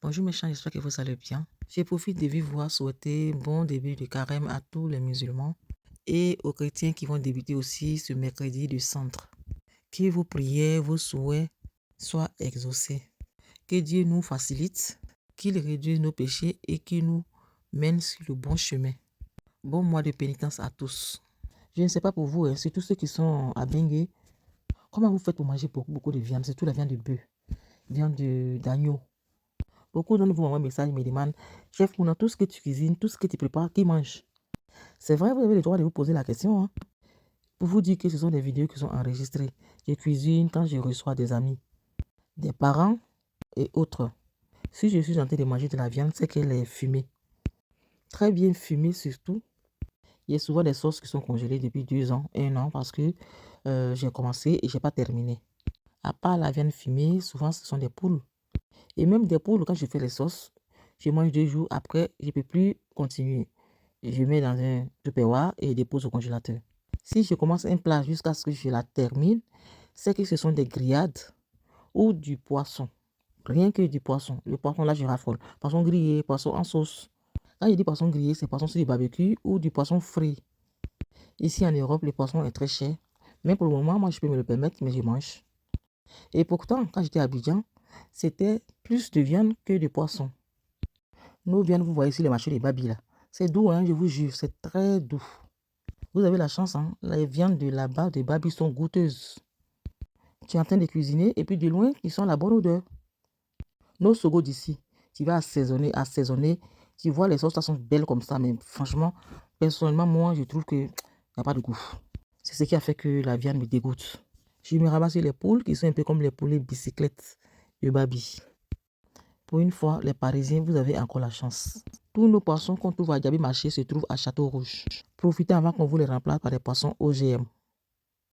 Bonjour mes chers, j'espère que vous allez bien. Je profite de vive voix souhaiter un bon début de carême à tous les musulmans et aux chrétiens qui vont débuter aussi ce mercredi du centre. Que vos prières, vos souhaits soient exaucés. Que Dieu nous facilite, qu'il réduise nos péchés et qu'il nous mène sur le bon chemin. Bon mois de pénitence à tous. Je ne sais pas pour vous, surtout ceux qui sont à Bengue, comment vous faites pour manger beaucoup de viande, surtout la viande de bœuf, viande d'agneau. Beaucoup d'entre vous m'envoient un message, me demandent, chef, pour tout ce que tu cuisines, tout ce que tu prépares, qui mange? C'est vrai, vous avez le droit de vous poser la question. Pour vous dire que ce sont des vidéos qui sont enregistrées. Je cuisine quand je reçois des amis, des parents et autres. Si je suis en train de manger de la viande, c'est qu'elle est fumée. Très bien fumée surtout. Il y a souvent des sauces qui sont congelées depuis 2 ans, 1 an, parce que j'ai commencé et je n'ai pas terminé. À part la viande fumée, souvent ce sont des poules. Et même des poules, quand je fais les sauces, je mange 2 jours, après, je ne peux plus continuer. Je mets dans un tupperware et je dépose au congélateur. Si je commence un plat jusqu'à ce que je la termine, c'est que ce sont des grillades ou du poisson. Rien que du poisson. Le poisson, là, je raffole. Poisson grillé, poisson en sauce. Quand je dis poisson grillé, c'est poisson sur du barbecue ou du poisson frit. Ici en Europe, le poisson est très cher. Mais pour le moment, moi, je peux me le permettre, mais je mange. Et pourtant, quand j'étais à Abidjan, c'était plus de viande que de poisson. Nos viandes, vous voyez sur les marchés de Babi, là. C'est doux, je vous jure, c'est très doux. Vous avez la chance, les viandes de là-bas, de Babi, sont goûteuses. Tu es en train de cuisiner et puis de loin, ils sont la bonne odeur. Nos sogos d'ici, tu vas assaisonner, tu vois les sauces, elles sont belles comme ça, mais franchement, personnellement, moi, je trouve qu'il n'y a pas de goût. C'est ce qui a fait que la viande me dégoûte. Je me ramasse les poules qui sont un peu comme les poulets bicyclettes de Babi. Pour une fois, les Parisiens, vous avez encore la chance. Tous nos poissons qu'on trouve à Diaby Marché se trouvent à Château Rouge. Profitez avant qu'on vous les remplace par des poissons OGM.